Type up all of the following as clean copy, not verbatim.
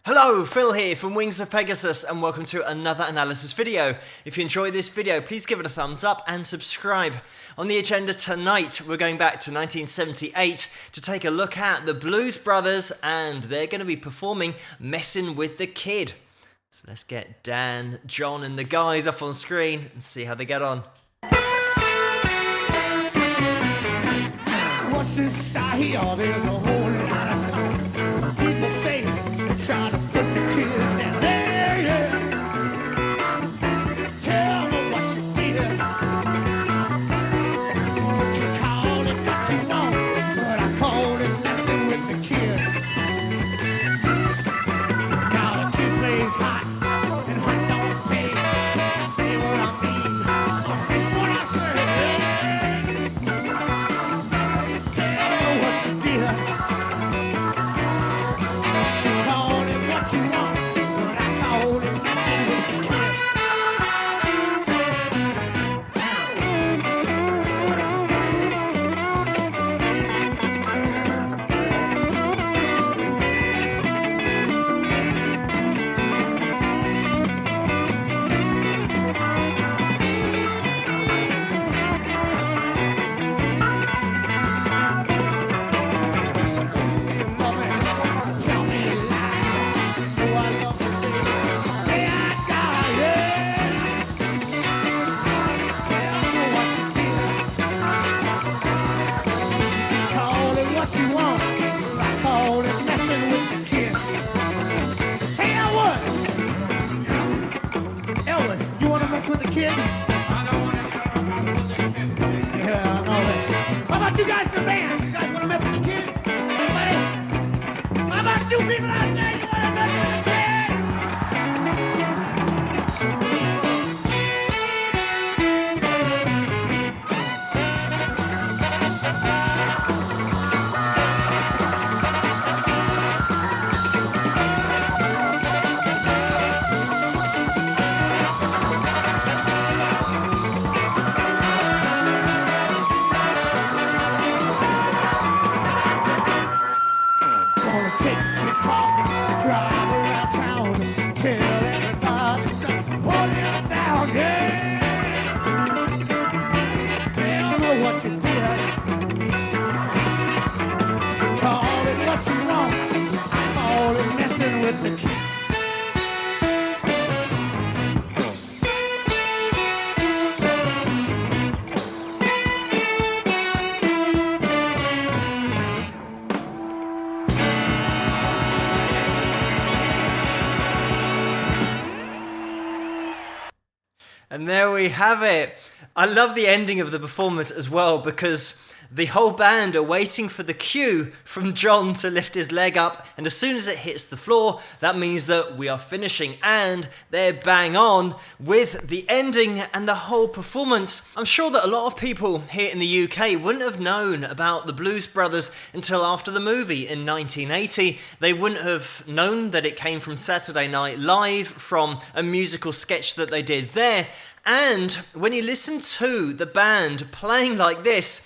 Hello, Phil here from Wings of Pegasus and welcome to another analysis video. If you enjoyed this video, please give it a thumbs up and subscribe. On the agenda tonight, we're going back to 1978 to take a look at the Blues Brothers, and they're going to be performing Messin' with the Kid. So let's get Dan, John and the guys up on screen and see how they get on. What's inside here? There's a whole lot of talk. People say they're trying to put the kid down. Yeah, yeah. Tell me what you did. You call it what you want, but I call it messing with the kid. Now the kid plays hot, and hot don't pay. Say what I mean, I mean what I say. What you did. You call it what you want, but I call it messing with the kid. With the kid? I don't want to mess with the kid. Yeah, I know that. How about you guys in the band? You guys want to mess with the kid? Anybody? How about you people out there? You want to mess with the kid? And there we have it. I love the ending of the performance as well, because the whole band are waiting for the cue from John to lift his leg up, and as soon as it hits the floor, that means that we are finishing, and they're bang on with the ending and the whole performance. I'm sure that a lot of people here in the UK wouldn't have known about the Blues Brothers until after the movie in 1980. They wouldn't have known that it came from Saturday Night Live, from a musical sketch that they did there. And when you listen to the band playing like this,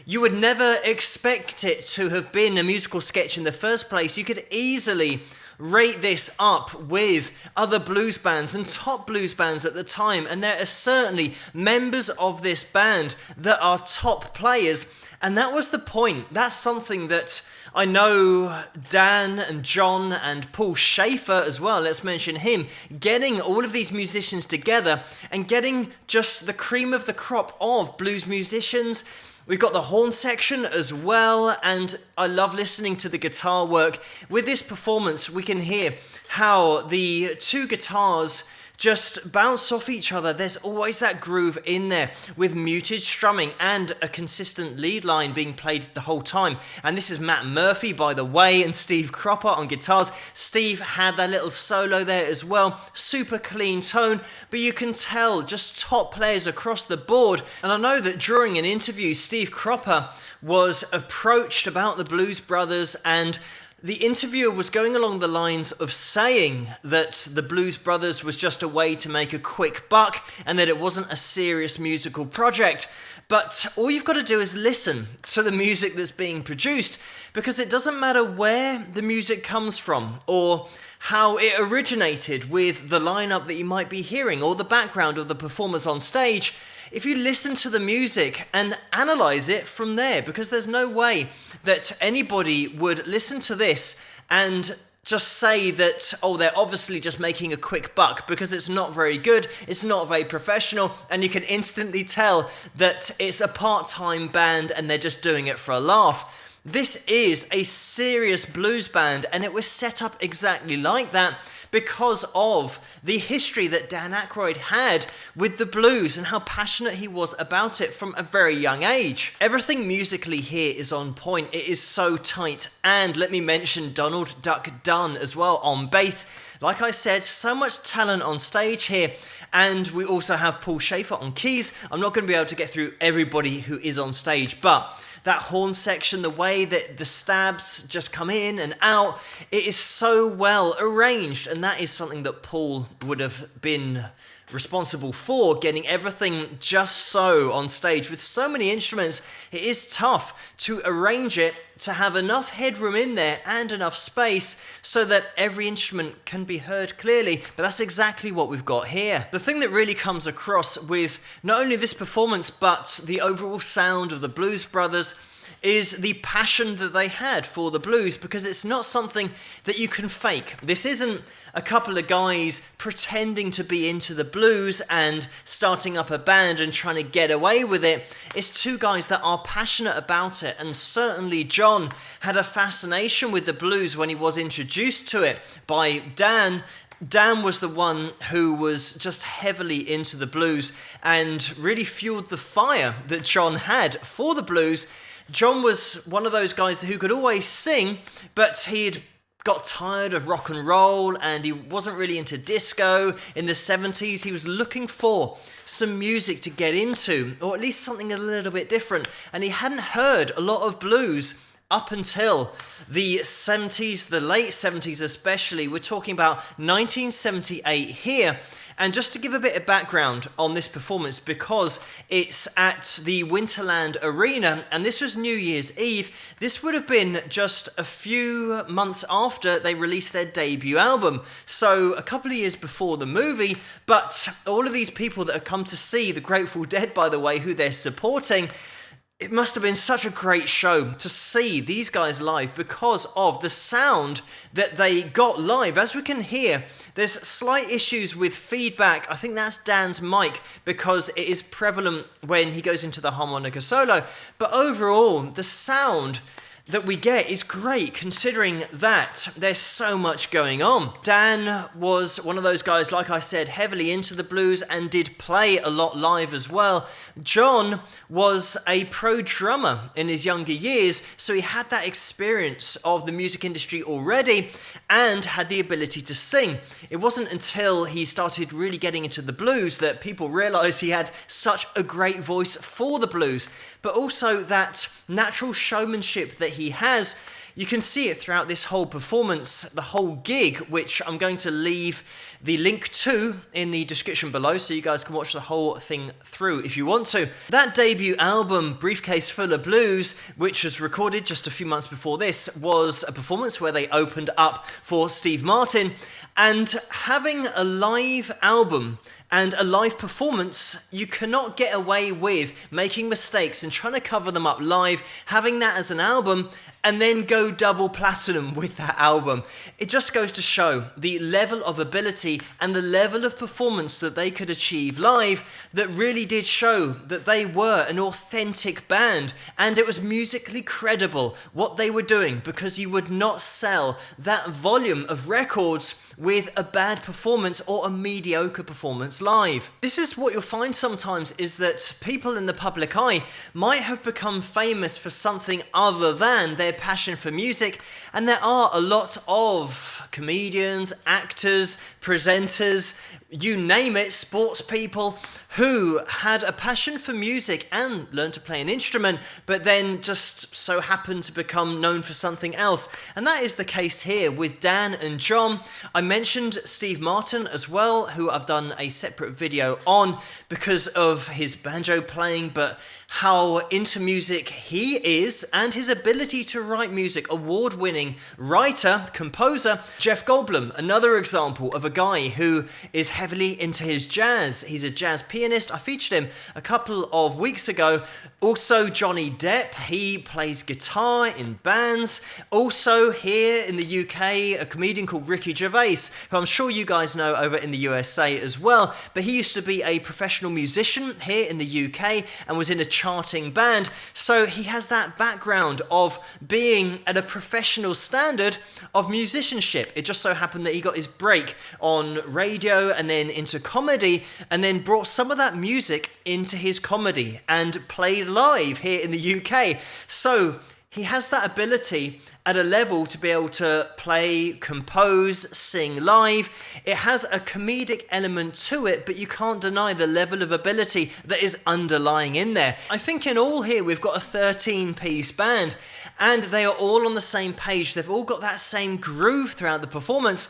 you would never expect it to have been a musical sketch in the first place. You could easily rate this up with other blues bands and top blues bands at the time, and there are certainly members of this band that are top players, and that was the point. That's something that I know Dan and John and Paul Schaefer as well, let's mention him, getting all of these musicians together and getting just the cream of the crop of blues musicians. We've got the horn section as well, and I love listening to the guitar work. With this performance, we can hear how the two guitars just bounce off each other. There's always that groove in there with muted strumming and a consistent lead line being played the whole time. And this is Matt Murphy, by the way, and Steve Cropper on guitars. Steve had that little solo there as well. Super clean tone, but you can tell just top players across the board. And I know that during an interview, Steve Cropper was approached about the Blues Brothers, and the interviewer was going along the lines of saying that the Blues Brothers was just a way to make a quick buck and that it wasn't a serious musical project. But all you've got to do is listen to the music that's being produced, because it doesn't matter where the music comes from or how it originated with the lineup that you might be hearing or the background of the performers on stage, if you listen to the music and analyze it from there, because there's no way that anybody would listen to this and just say that, oh, they're obviously just making a quick buck, because it's not very good, it's not very professional, and you can instantly tell that it's a part-time band and they're just doing it for a laugh. This is a serious blues band, and it was set up exactly like that because of the history that Dan Aykroyd had with the blues and how passionate he was about it from a very young age. Everything musically here is on point. It is so tight. And let me mention Donald Duck Dunn as well on bass. Like I said, so much talent on stage here. And we also have Paul Schaefer on keys. I'm not going to be able to get through everybody who is on stage, but that horn section, the way that the stabs just come in and out, it is so well arranged. And that is something that Paul would have been responsible for, getting everything just so on stage. With so many instruments, it is tough to arrange it to have enough headroom in there and enough space so that every instrument can be heard clearly. But that's exactly what we've got here. The thing that really comes across with not only this performance but the overall sound of the Blues Brothers is the passion that they had for the blues, because it's not something that you can fake. This isn't a couple of guys pretending to be into the blues and starting up a band and trying to get away with it. It's two guys that are passionate about it, and certainly John had a fascination with the blues when he was introduced to it by Dan. Dan was the one who was just heavily into the blues and really fueled the fire that John had for the blues. John was one of those guys who could always sing, but he'd got tired of rock and roll and he wasn't really into disco. In the 70s, he was looking for some music to get into, or at least something a little bit different. And he hadn't heard a lot of blues up until the 70s, the late 70s especially. We're talking about 1978 here. And just to give a bit of background on this performance, because it's at the Winterland Arena, and this was New Year's Eve, this would have been just a few months after they released their debut album. So a couple of years before the movie, but all of these people that have come to see the Grateful Dead, by the way, who they're supporting, it must have been such a great show to see these guys live because of the sound that they got live. As we can hear, there's slight issues with feedback. I think that's Dan's mic because it is prevalent when he goes into the harmonica solo. But overall, the sound that we get is great, considering that there's so much going on. Dan was one of those guys, like I said, heavily into the blues and did play a lot live as well. John was a pro drummer in his younger years, so he had that experience of the music industry already and had the ability to sing. It wasn't until he started really getting into the blues that people realized he had such a great voice for the blues, but also that natural showmanship that he has. You can see it throughout this whole performance, the whole gig, which I'm going to leave the link to in the description below so you guys can watch the whole thing through if you want to. That debut album, Briefcase Full of Blues, which was recorded just a few months before this, was a performance where they opened up for Steve Martin. And having a live album and a live performance, you cannot get away with making mistakes and trying to cover them up live, having that as an album, and then go double platinum with that album. It just goes to show the level of ability and the level of performance that they could achieve live that really did show that they were an authentic band and it was musically credible what they were doing, because you would not sell that volume of records with a bad performance or a mediocre performance live. This is what you'll find sometimes, is that people in the public eye might have become famous for something other than their passion for music, and there are a lot of comedians, actors, presenters, you name it, sports people who had a passion for music and learned to play an instrument, but then just so happened to become known for something else. And that is the case here with Dan and John. I mentioned Steve Martin as well, who I've done a separate video on because of his banjo playing, but how into music he is and his ability to write music, award-winning award-winning writer, composer, Jeff Goldblum, another example of a guy who is heavily into his jazz. He's a jazz pianist. I featured him a couple of weeks ago. Also, Johnny Depp, he plays guitar in bands. Also, here in the UK, a comedian called Ricky Gervais, who I'm sure you guys know over in the USA as well, but he used to be a professional musician here in the UK and was in a charting band, so he has that background of being at a professional standard of musicianship. It just so happened that he got his break on radio and then into comedy, and then brought some of that music into his comedy and played live here in the UK. So he has that ability at a level to be able to play, compose, sing live. It has a comedic element to it, but you can't deny the level of ability that is underlying in there. I think in all here we've got a 13-piece band, and they are all on the same page. They've all got that same groove throughout the performance,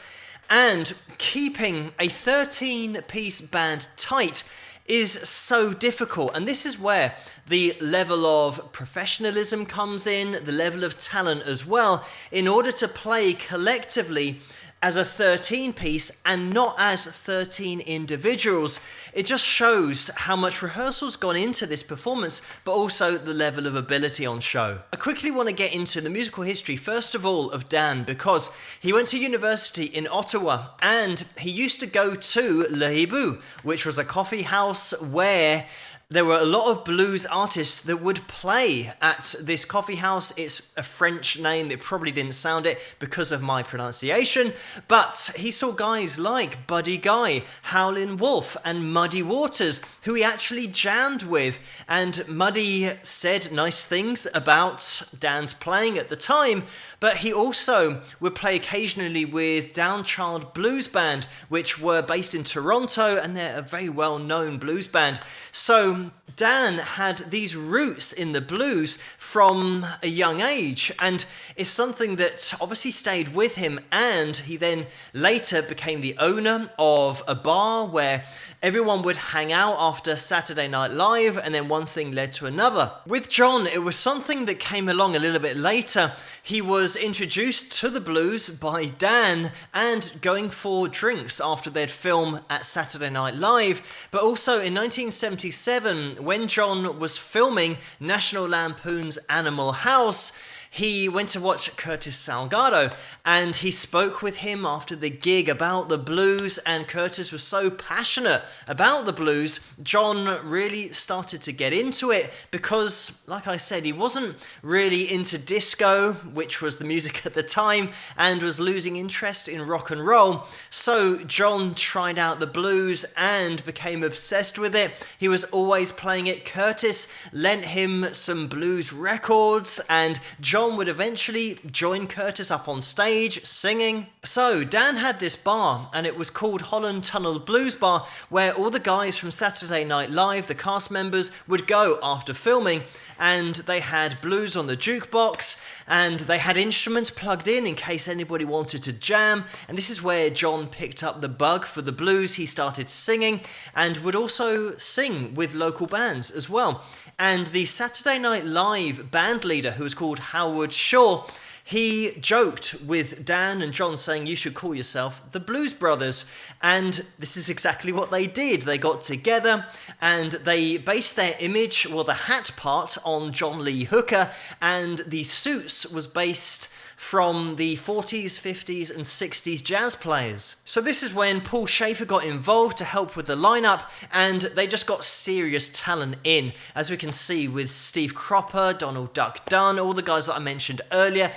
and keeping a 13-piece band tight is so difficult. And this is where the level of professionalism comes in, the level of talent as well, in order to play collectively as a 13-piece and not as 13 individuals. It just shows how much rehearsal's gone into this performance, but also the level of ability on show. I quickly want to get into the musical history, first of all, of Dan, because he went to university in Ottawa, and he used to go to Le Hibou, which was a coffee house where there were a lot of blues artists that would play at this coffee house. It's a French name. It probably didn't sound it because of my pronunciation. But he saw guys like Buddy Guy, Howlin' Wolf, and Muddy Waters, who he actually jammed with. And Muddy said nice things about Dan's playing at the time, but he also would play occasionally with Downchild Blues Band, which were based in Toronto, and they're a very well-known blues band. So Dan had these roots in the blues from a young age, and it's something that obviously stayed with him, and he then later became the owner of a bar where everyone would hang out after Saturday Night Live, and then one thing led to another. With John, it was something that came along a little bit later. He was introduced to the blues by Dan and going for drinks after they'd film at Saturday Night Live. But also in 1977, when John was filming National Lampoon's Animal House, he went to watch Curtis Salgado, and he spoke with him after the gig about the blues, and Curtis was so passionate about the blues, John really started to get into it because, like I said, he wasn't really into disco, which was the music at the time, and was losing interest in rock and roll. So John tried out the blues and became obsessed with it. He was always playing it. Curtis lent him some blues records, and John would eventually join Curtis up on stage singing. So Dan had this bar, and it was called Holland Tunnel Blues Bar, where all the guys from Saturday Night Live, the cast members, would go after filming, and they had blues on the jukebox, and they had instruments plugged in case anybody wanted to jam. And this is where John picked up the bug for the blues. He started singing and would also sing with local bands as well. And the Saturday Night Live band leader, who was called Howard Shaw, he joked with Dan and John, saying, "You should call yourself the Blues Brothers." And this is exactly what they did. They got together and they based their image, well, the hat part, on John Lee Hooker, and the suits was based from the 40s, 50s and 60s jazz players. So this is when Paul Schaefer got involved to help with the lineup, and they just got serious talent in, as we can see with Steve Cropper, Donald Duck Dunn, all the guys that I mentioned earlier.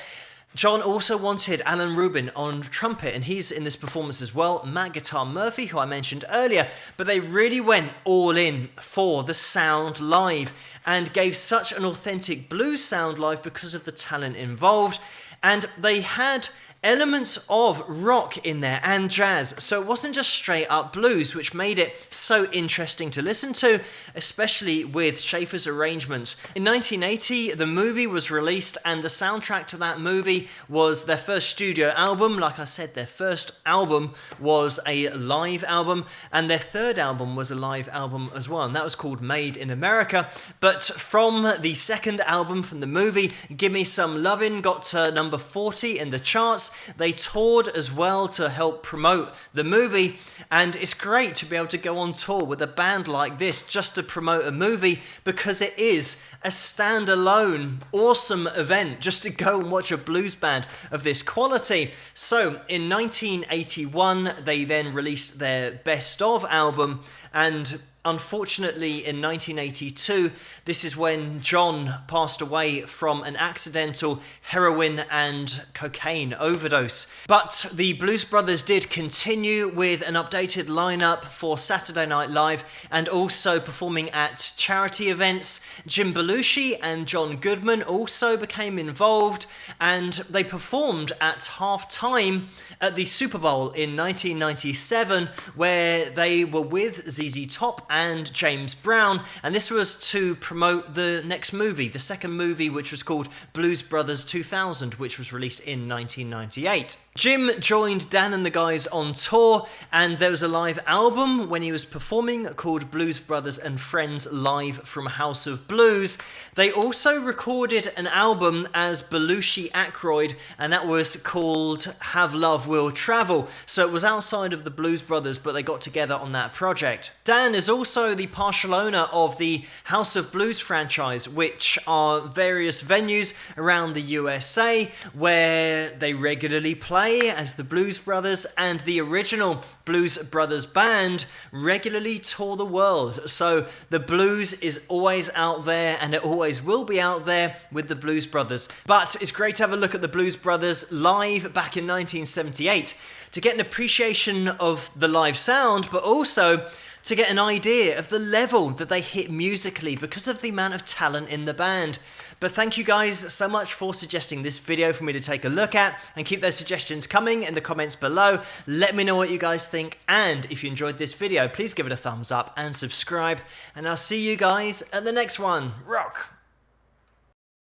John also wanted Alan Rubin on trumpet, and he's in this performance as well. Matt Guitar Murphy, who I mentioned earlier, but they really went all in for the sound live and gave such an authentic blues sound live because of the talent involved. And they had elements of rock in there and jazz, so it wasn't just straight up blues, which made it so interesting to listen to, especially with Schaeffer's arrangements. In 1980, the movie was released, and the soundtrack to that movie was their first studio album. Like I said, their first album was a live album, and their third album was a live album as well, and that was called Made in America. But from the second album from the movie, Gimme Some Lovin', got to number 40 in the charts. They toured as well to help promote the movie, and it's great to be able to go on tour with a band like this just to promote a movie, because it is a standalone, awesome event just to go and watch a blues band of this quality. So in 1981, they then released their Best Of album, and unfortunately, in 1982, this is when John passed away from an accidental heroin and cocaine overdose. But the Blues Brothers did continue with an updated lineup for Saturday Night Live, and also performing at charity events. Jim Belushi and John Goodman also became involved, and they performed at halftime at the Super Bowl in 1997, where they were with ZZ Top and James Brown, and this was to promote the next movie, the second movie, which was called Blues Brothers 2000, which was released in 1998. Jim joined Dan and the guys on tour, and there was a live album when he was performing called Blues Brothers and Friends Live from House of Blues. They also recorded an album as Belushi Aykroyd, and that was called Have Love Will Travel. So it was outside of the Blues Brothers, but they got together on that project. Dan is also the partial owner of the House of Blues franchise, which are various venues around the USA where they regularly play as the Blues Brothers, and the original Blues Brothers band regularly tour the world. So the blues is always out there, and it always will be out there with the Blues Brothers. But it's great to have a look at the Blues Brothers live back in 1978 to get an appreciation of the live sound, but also to get an idea of the level that they hit musically because of the amount of talent in the band. But thank you guys so much for suggesting this video for me to take a look at, and keep those suggestions coming in the comments below. Let me know what you guys think, and if you enjoyed this video, please give it a thumbs up and subscribe, and I'll see you guys at the next one. Rock!